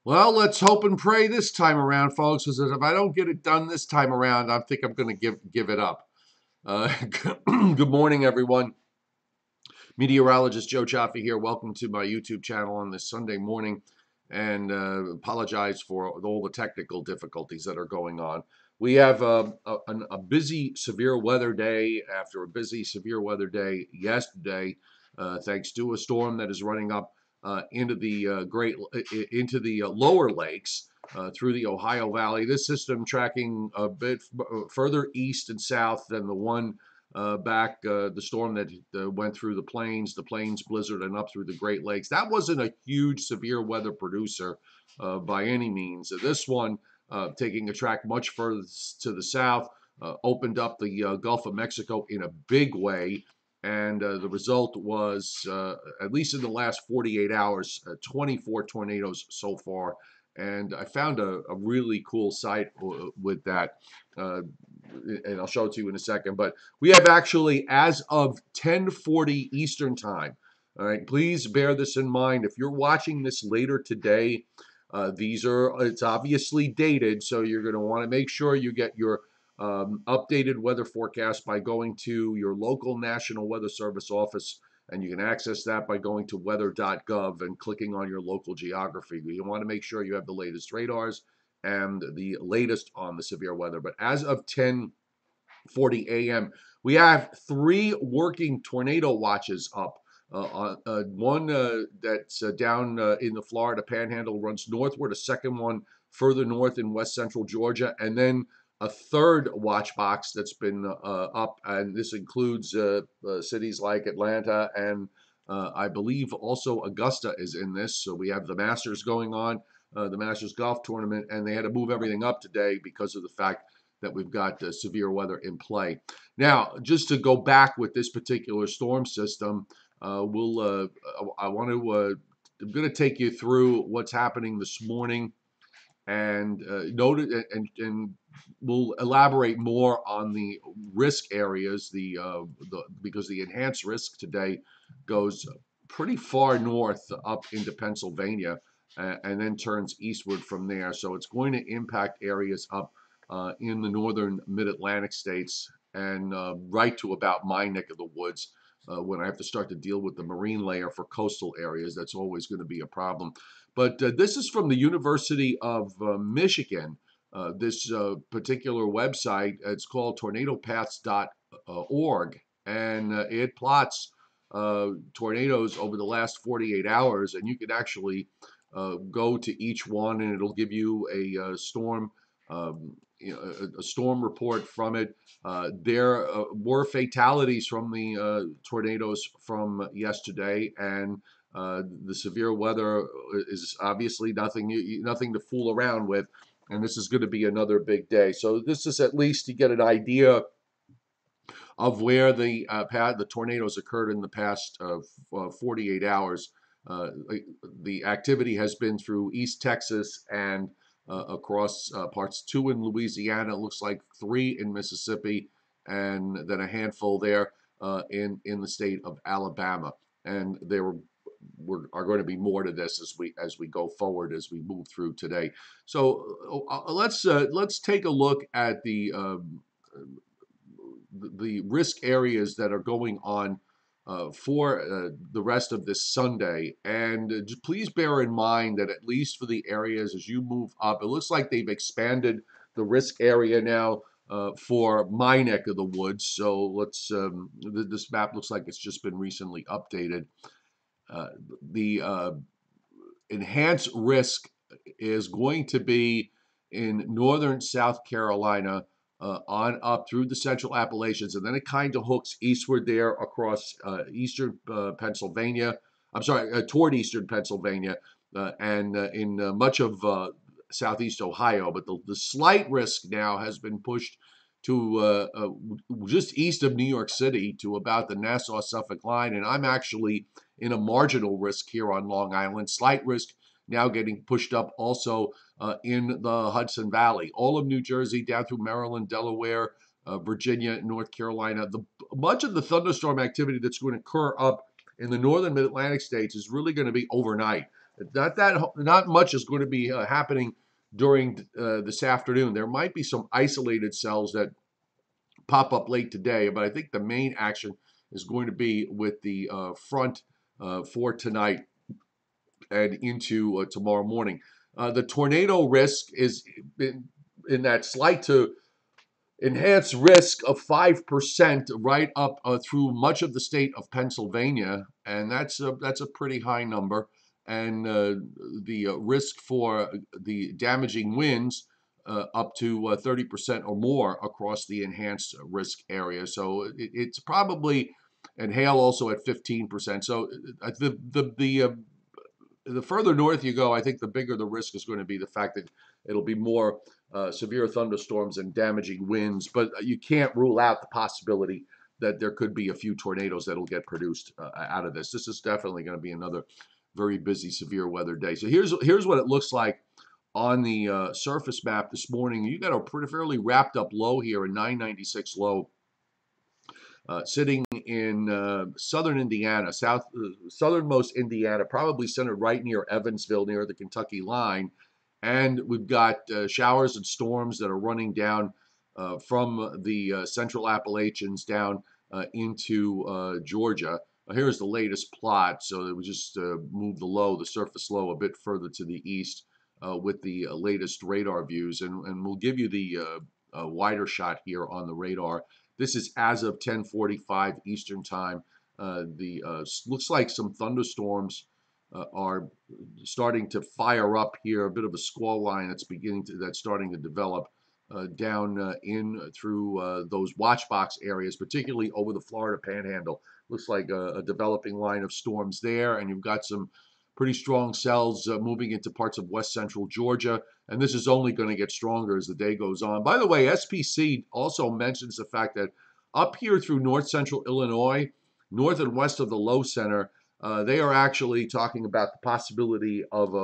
Well, let's hope and pray this time around, folks. Because if I don't get it done this time around, I think I'm going to give it up. Uh, good morning, everyone. Meteorologist Joe Chaffee here. Welcome to my YouTube channel on this Sunday morning, and apologize for all the technical difficulties that are going on. We have a busy severe weather day after a busy severe weather day yesterday, thanks to a storm that is running up into the lower lakes. Through the Ohio Valley. This system tracking a bit further east and south than the one the storm that went through the plains blizzard, and up through the Great Lakes. That wasn't a huge severe weather producer by any means. This one, taking a track much further to the south, opened up the Gulf of Mexico in a big way. And the result was, at least in the last 48 hours, 24 tornadoes so far. And I found a really cool site with that. And I'll show it to you in a second. But we have actually, as of 10:40 Eastern time. All right, please bear this in mind. If you're watching this later today, it's obviously dated, so you're going to want to make sure you get your updated weather forecast by going to your local National Weather Service office, and you can access that by going to weather.gov and clicking on your local geography. You want to make sure you have the latest radars and the latest on the severe weather. But as of 10:40 a.m., we have 3 working tornado watches up. One that's down in the Florida Panhandle, runs northward. A second one further north in west central Georgia, and then a third watch box that's been up, and this includes cities like Atlanta and I believe also Augusta is in this. So we have the Masters going on, the Masters golf tournament, and they had to move everything up today because of the fact that we've got severe weather in play. Now, just to go back with this particular storm system, I want to. I'm going to take you through what's happening this morning, and and we'll elaborate more on the risk areas. Because the enhanced risk today goes pretty far north up into Pennsylvania, and then turns eastward from there. So it's going to impact areas up in the northern Mid-Atlantic states, and right to about my neck of the woods. When I have to start to deal with the marine layer for coastal areas, that's always going to be a problem. But this is from the University of Michigan. This particular website, it's called tornadopaths.org, and it plots tornadoes over the last 48 hours, and you can actually go to each one, and it'll give you a storm. A storm report from it. There were fatalities from the tornadoes from yesterday, and the severe weather is obviously nothing to fool around with, and this is going to be another big day. So this is at least to get an idea of where the tornadoes occurred in the past 48 hours. The activity has been through East Texas and across parts 2 in Louisiana. It looks like 3 in Mississippi, and then a handful there in the state of Alabama. And there are going to be more to this as we go forward, as we move through today. So let's take a look at the risk areas that are going on for the rest of this Sunday. And please bear in mind that at least for the areas as you move up, it looks like they've expanded the risk area now for my neck of the woods. So this map looks like it's just been recently updated. The enhanced risk is going to be in northern South Carolina, on up through the central Appalachians, and then it kind of hooks eastward there across eastern Pennsylvania. I'm sorry, toward eastern Pennsylvania, and in much of southeast Ohio. But the slight risk now has been pushed to just east of New York City to about the Nassau-Suffolk line, and I'm actually in a marginal risk here on Long Island. Slight risk now getting pushed up also in the Hudson Valley. All of New Jersey down through Maryland, Delaware, Virginia, North Carolina. Much of the thunderstorm activity that's going to occur up in the northern Mid-Atlantic states is really going to be overnight. Not much is going to be happening during this afternoon. There might be some isolated cells that pop up late today, but I think the main action is going to be with the front for tonight and into tomorrow morning. The tornado risk is in that slight to enhanced risk of 5% right up through much of the state of Pennsylvania, and that's a pretty high number. And the risk for the damaging winds up to 30% or more across the enhanced risk area. So it's probably, and hail also at 15%. So the further north you go, I think the bigger the risk is going to be. The fact that it'll be more severe thunderstorms and damaging winds, but you can't rule out the possibility that there could be a few tornadoes that'll get produced out of this. This is definitely going to be another very busy severe weather day. So here's what it looks like on the surface map this morning. You got a pretty fairly wrapped up low here, a 996 low. Sitting in southern Indiana, southernmost Indiana, probably centered right near Evansville, near the Kentucky line. And we've got showers and storms that are running down from the central Appalachians down into Georgia. Here's the latest plot. So we just moved the surface low, a bit further to the east with the latest radar views. And we'll give you the wider shot here on the radar. This is as of 10:45 Eastern time. Looks like some thunderstorms are starting to fire up here. A bit of a squall line that's starting to develop down in through those watch box areas, particularly over the Florida Panhandle. Looks like a developing line of storms there, and you've got some pretty strong cells moving into parts of west central Georgia. And this is only going to get stronger as the day goes on. By the way, SPC also mentions the fact that up here through north central Illinois, north and west of the low center, they are actually talking about the possibility of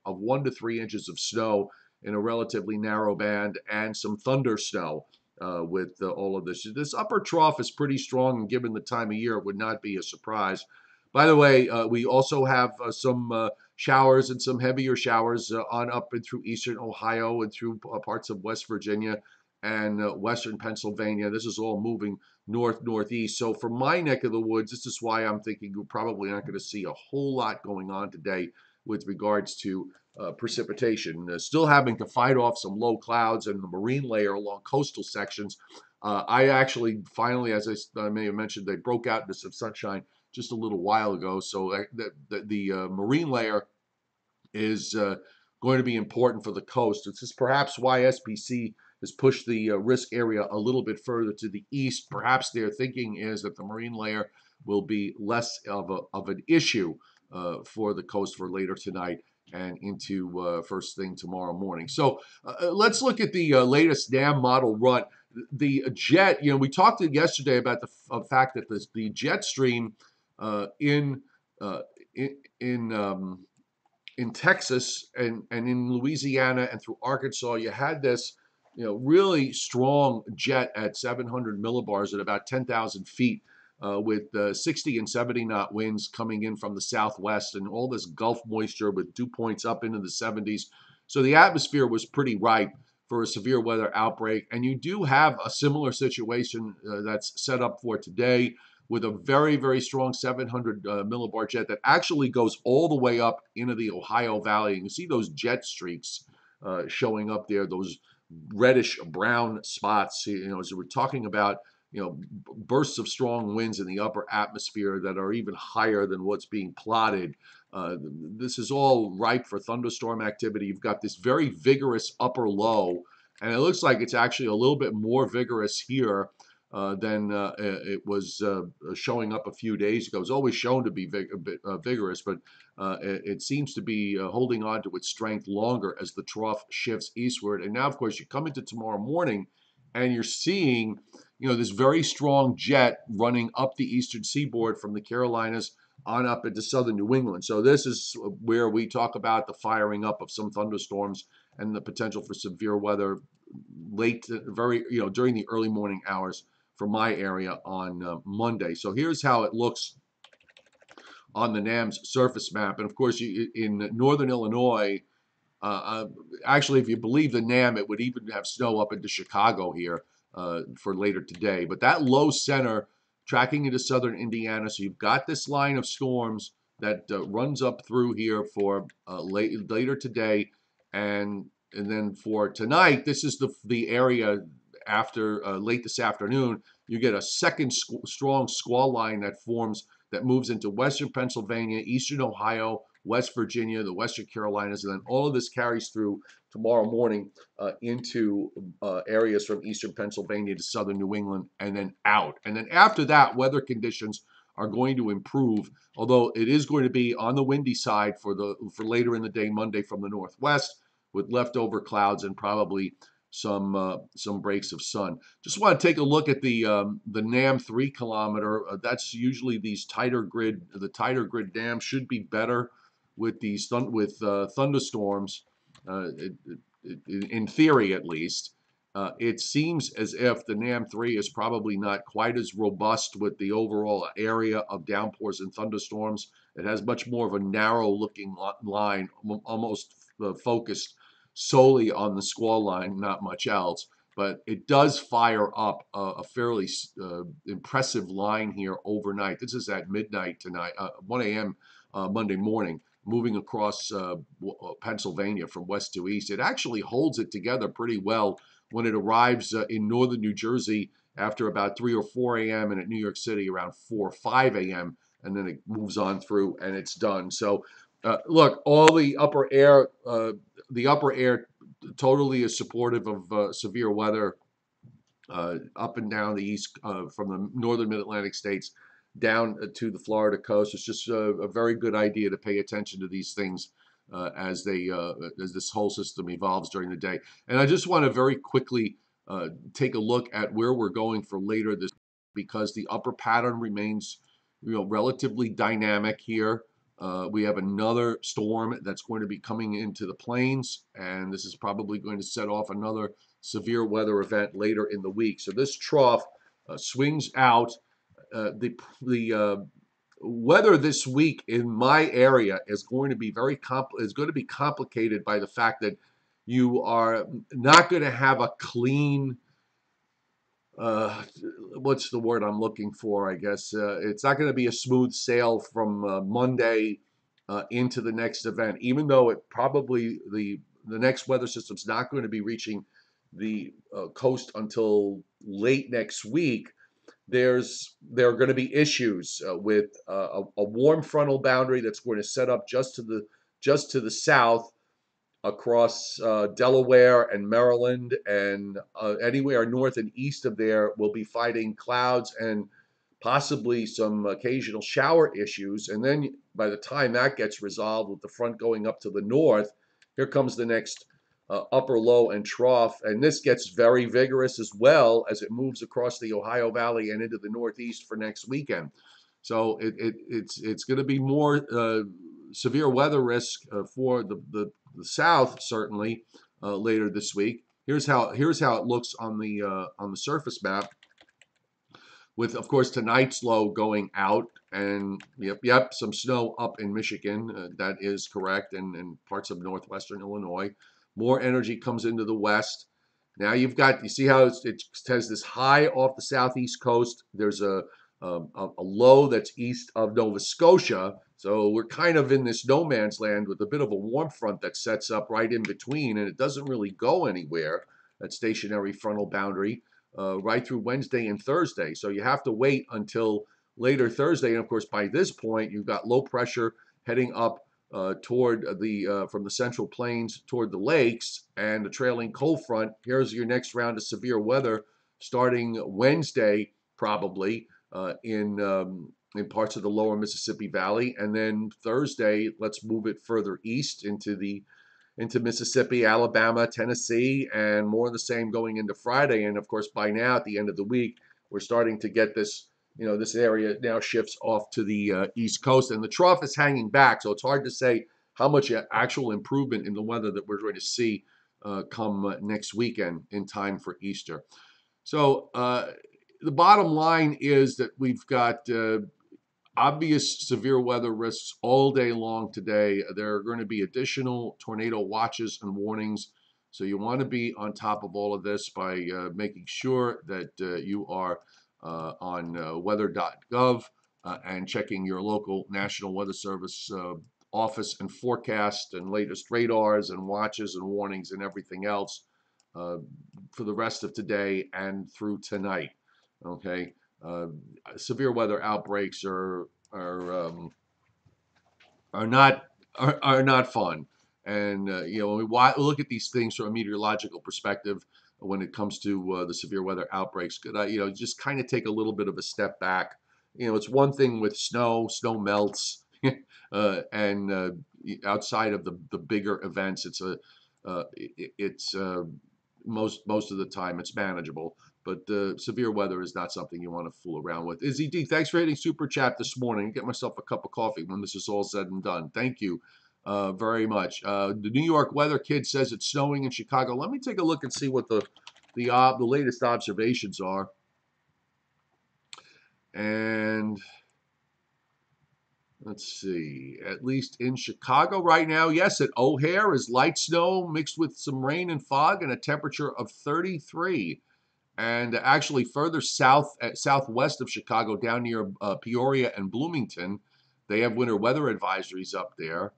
1 to 3 inches of snow in a relatively narrow band and some thunder snow with all of this. This upper trough is pretty strong, and given the time of year, it would not be a surprise. By the way, we also have some showers and some heavier showers on up and through eastern Ohio and through parts of West Virginia and western Pennsylvania. This is all moving northeast. So for my neck of the woods, this is why I'm thinking we're probably not going to see a whole lot going on today with regards to precipitation. Still having to fight off some low clouds and the marine layer along coastal sections. I actually finally, as I may have mentioned, they broke out into some sunshine just a little while ago. So the marine layer is going to be important for the coast. This is perhaps why SPC has pushed the risk area a little bit further to the east. Perhaps their thinking is that the marine layer will be less of an issue for the coast for later tonight and into first thing tomorrow morning. So let's look at the latest dam model run. The jet, we talked yesterday about the fact that the jet stream in Texas and in Louisiana and through Arkansas, you had this really strong jet at 700 millibars at about 10,000 feet with 60 and 70 knot winds coming in from the southwest and all this Gulf moisture with dew points up into the 70s. So the atmosphere was pretty ripe for a severe weather outbreak. And you do have a similar situation that's set up for today with a very, very strong 700 millibar jet that actually goes all the way up into the Ohio Valley. You can see those jet streaks showing up there, those reddish brown spots. As we're talking about, bursts of strong winds in the upper atmosphere that are even higher than what's being plotted. This is all ripe for thunderstorm activity. You've got this very vigorous upper low, and it looks like it's actually a little bit more vigorous here than it was showing up a few days ago. It was always shown to be a bit vigorous, but it seems to be holding on to its strength longer as the trough shifts eastward. And now, of course, you come into tomorrow morning and you're seeing this very strong jet running up the eastern seaboard from the Carolinas on up into southern New England. So this is where we talk about the firing up of some thunderstorms and the potential for severe weather during the early morning hours for my area on Monday. So here's how it looks on the NAM's surface map. And of course, in northern Illinois, actually, if you believe the NAM, it would even have snow up into Chicago here for later today. But that low center tracking into southern Indiana, so you've got this line of storms that runs up through here for later today, and then for tonight, this is the area after late this afternoon. You get a second strong squall line that forms that moves into western Pennsylvania, eastern Ohio, West Virginia, the Western Carolinas, and then all of this carries through tomorrow morning into areas from eastern Pennsylvania to southern New England, and then out. And then after that, weather conditions are going to improve, although it is going to be on the windy side for later in the day, Monday, from the northwest, with leftover clouds and probably some breaks of sun. Just want to take a look at the NAM 3 kilometer. That's usually these tighter grid. The tighter grid dams should be better with these thunderstorms, in theory at least. It seems as if the NAM 3 is probably not quite as robust with the overall area of downpours and thunderstorms. It has much more of a narrow looking line, almost focused solely on the squall line, not much else. But it does fire up a fairly impressive line here overnight. This is at midnight tonight, 1 a.m. Monday morning, moving across Pennsylvania from west to east. It actually holds it together pretty well when it arrives in northern New Jersey after about 3 or 4 a.m. and at New York City around 4 or 5 a.m. And then it moves on through and it's done. So look, all the upper air totally is supportive of severe weather up and down the east from the northern mid-Atlantic states down to the Florida coast. It's just a very good idea to pay attention to these things as this whole system evolves during the day. And I just want to very quickly take a look at where we're going for later this, because the upper pattern remains, relatively dynamic here. We have another storm that's going to be coming into the plains, and this is probably going to set off another severe weather event later in the week. So this trough swings out. The weather this week in my area is going to be complicated by the fact that you are not going to have a clean. What's the word I'm looking for? I guess it's not going to be a smooth sail from Monday into the next event, even though it probably the next weather system's not going to be reaching the coast until late next week. There are going to be issues with a warm frontal boundary that's going to set up just to the south across Delaware and Maryland, and anywhere north and east of there will be fighting clouds and possibly some occasional shower issues. And then by the time that gets resolved with the front going up to the north, here comes the next upper low and trough, and this gets very vigorous as well as it moves across the Ohio Valley and into the Northeast for next weekend. So it's going to be more severe weather risk for the South certainly later this week. Here's how it looks on the surface map, with of course tonight's low going out, and yep, some snow up in Michigan. That is correct, and parts of northwestern Illinois. More energy comes into the west. Now you see how it has this high off the southeast coast. There's a low that's east of Nova Scotia. So we're kind of in this no man's land with a bit of a warm front that sets up right in between, and it doesn't really go anywhere, that stationary frontal boundary, right through Wednesday and Thursday. So you have to wait until later Thursday. And of course, by this point, you've got low pressure heading up toward from the central plains toward the lakes, and the trailing cold front. Here's your next round of severe weather starting Wednesday, probably in parts of the lower Mississippi Valley, and then Thursday, let's move it further east into Mississippi, Alabama, Tennessee, and more of the same going into Friday. And of course, by now at the end of the week, we're starting to get this. This area now shifts off to the East Coast, and the trough is hanging back. So it's hard to say how much actual improvement in the weather that we're going to see come next weekend in time for Easter. So the bottom line is that we've got obvious severe weather risks all day long today. There are going to be additional tornado watches and warnings. So you want to be on top of all of this by making sure that you are on weather.gov and checking your local National Weather Service office and forecast and latest radars and watches and warnings and everything else uh, for the rest of today and through tonight. Okay. Uh, Severe weather outbreaks are not are not fun, and when we look at these things from a meteorological perspective, when it comes to the severe weather outbreaks, could I, just kind of take a little bit of a step back. It's one thing with snow melts, and outside of the bigger events, it's most of the time it's manageable. But severe weather is not something you want to fool around with. Izzy D, thanks for hitting super chat this morning. Get myself a cup of coffee when this is all said and done. Thank you very much. The New York weather kid says it's snowing in Chicago. Let me take a look and see what the latest observations are. And let's see, at least in Chicago right now, yes, at O'Hare is light snow mixed with some rain and fog and a temperature of 33. And actually further southwest of Chicago, down near Peoria and Bloomington, they have winter weather advisories up there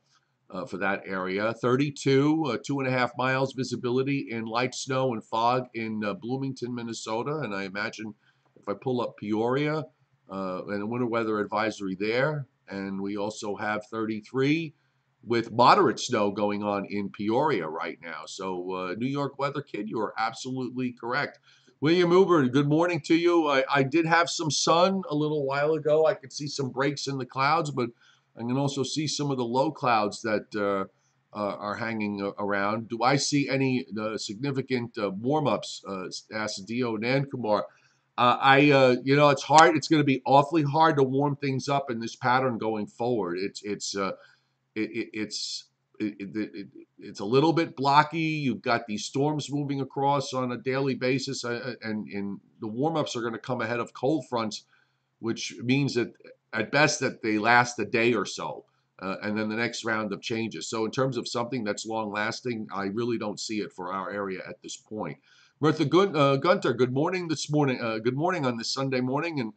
for that area. 32, 2.5 miles visibility in light snow and fog in Bloomington, Minnesota. And I imagine if I pull up Peoria and a winter weather advisory there, and we also have 33 with moderate snow going on in Peoria right now. So New York weather kid, you are absolutely correct. William Uber, good morning to you. I did have some sun a little while ago. I could see some breaks in the clouds, but I can also see some of the low clouds that are hanging around. Do I see any significant warm-ups? Asked Dio Nankumar. It's hard. It's going to be awfully hard to warm things up in this pattern going forward. It's a little bit blocky. You've got these storms moving across on a daily basis, and the warm-ups are going to come ahead of cold fronts, which means that at best that they last a day or so, and then the next round of changes. So in terms of something that's long-lasting, I really don't see it for our area at this point. Bertha Gunter, good morning this morning. Good morning on this Sunday morning, and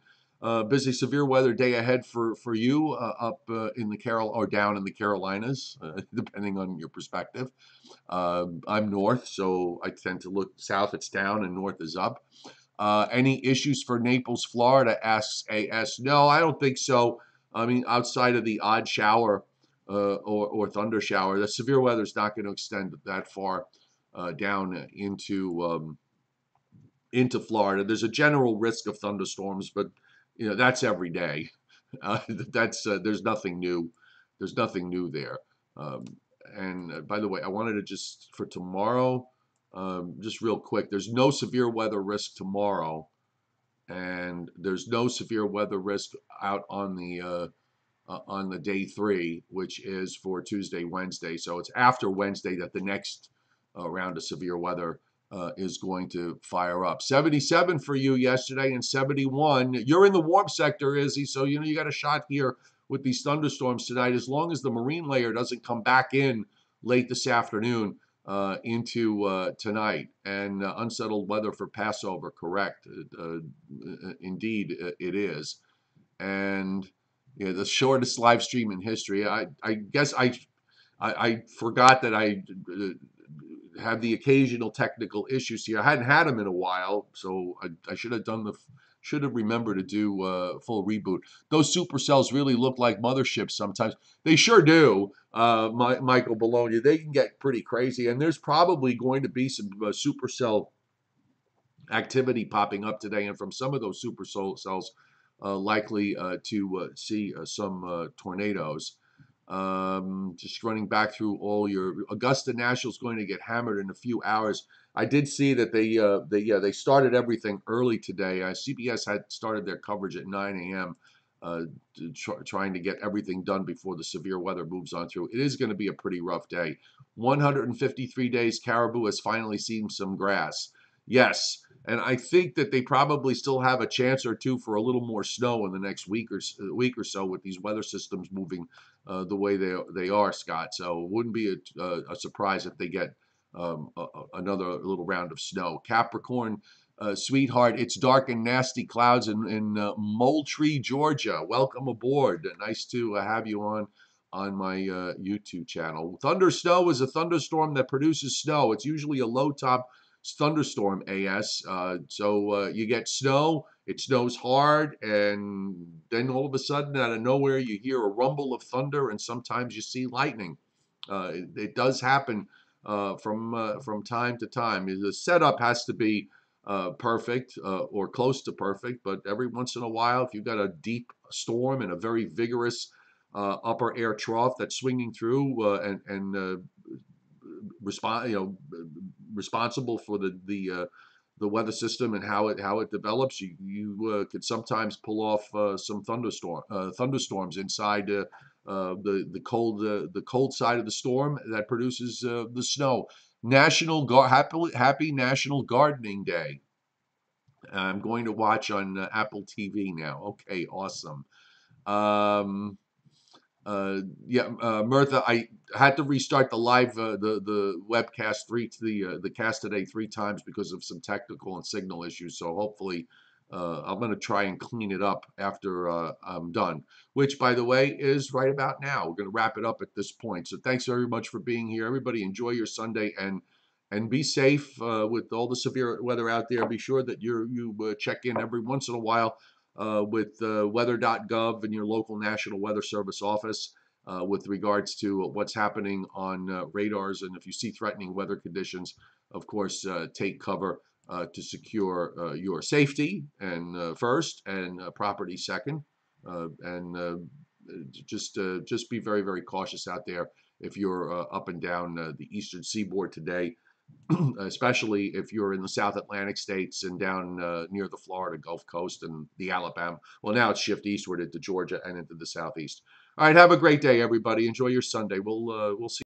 busy severe weather day ahead for you up in the down in the Carolinas, depending on your perspective. I'm north, so I tend to look south, it's down, and north is up. Any issues for Naples, Florida? Asks AS. No, I don't think so. I mean, outside of the odd shower or thunder shower, the severe weather is not going to extend that far down into Florida. There's a general risk of thunderstorms, but that's every day. There's nothing new. There's nothing new there. Um, and by the way, I wanted to just for tomorrow, just real quick. There's no severe weather risk tomorrow, and there's no severe weather risk out on the day 3, which is for Tuesday, Wednesday. So it's after Wednesday that the next round of severe weather is going to fire up. 77 for you yesterday and 71. You're in the warm sector, Izzy, so you got a shot here with these thunderstorms tonight. As long as the marine layer doesn't come back in late this afternoon into tonight. And unsettled weather for Passover, correct. Indeed, it is. And the shortest live stream in history. I guess I forgot that I have the occasional technical issues here. I hadn't had them in a while, so I should have remembered to do full reboot. Those supercells really look like motherships sometimes. They sure do, Michael Bologna. They can get pretty crazy, and there's probably going to be some supercell activity popping up today, and from some of those supercells, likely to see some tornadoes. Just running back through all your Augusta National's going to get hammered in a few hours. I did see that they started everything early today. CBS had started their coverage at 9 a.m. Trying to get everything done before the severe weather moves on through. It is going to be a pretty rough day. 153 days, Caribou has finally seen some grass. Yes, And I think that they probably still have a chance or two for a little more snow in the next week or so with these weather systems moving the way they are, Scott. So it wouldn't be a surprise if they get another little round of snow. Capricorn, sweetheart, it's dark and nasty clouds in Moultrie, Georgia. Welcome aboard. Nice to have you on my YouTube channel. Thunder snow is a thunderstorm that produces snow. It's usually a low top thunderstorm, AS. So you get snow, it snows hard, and then all of a sudden, out of nowhere, you hear a rumble of thunder, and sometimes you see lightning. It does happen from time to time. The setup has to be perfect or close to perfect, but every once in a while, if you've got a deep storm and a very vigorous upper air trough that's swinging through and respond, responsible for the weather system and how it develops. You could sometimes pull off some thunderstorms inside the cold side of the storm that produces the snow. Happy National Gardening Day. I'm going to watch on Apple TV now. Okay, awesome. Um, yeah, Mirtha, I had to restart the live the webcast the cast today 3 times because of some technical and signal issues. So hopefully, I'm going to try and clean it up after I'm done. Which, by the way, is right about now. We're going to wrap it up at this point. So thanks very much for being here, everybody. Enjoy your Sunday and be safe with all the severe weather out there. Be sure that you check in every once in a while with weather.gov and your local National Weather Service office with regards to what's happening on radars. And if you see threatening weather conditions, of course, take cover to secure your safety and first and property second. And just be very, very cautious out there if you're up and down the eastern seaboard today. Especially if you're in the South Atlantic states and down near the Florida Gulf Coast and the Alabama. Well, now it's shift eastward into Georgia and into the southeast. All right, have a great day, everybody. Enjoy your Sunday. We'll see.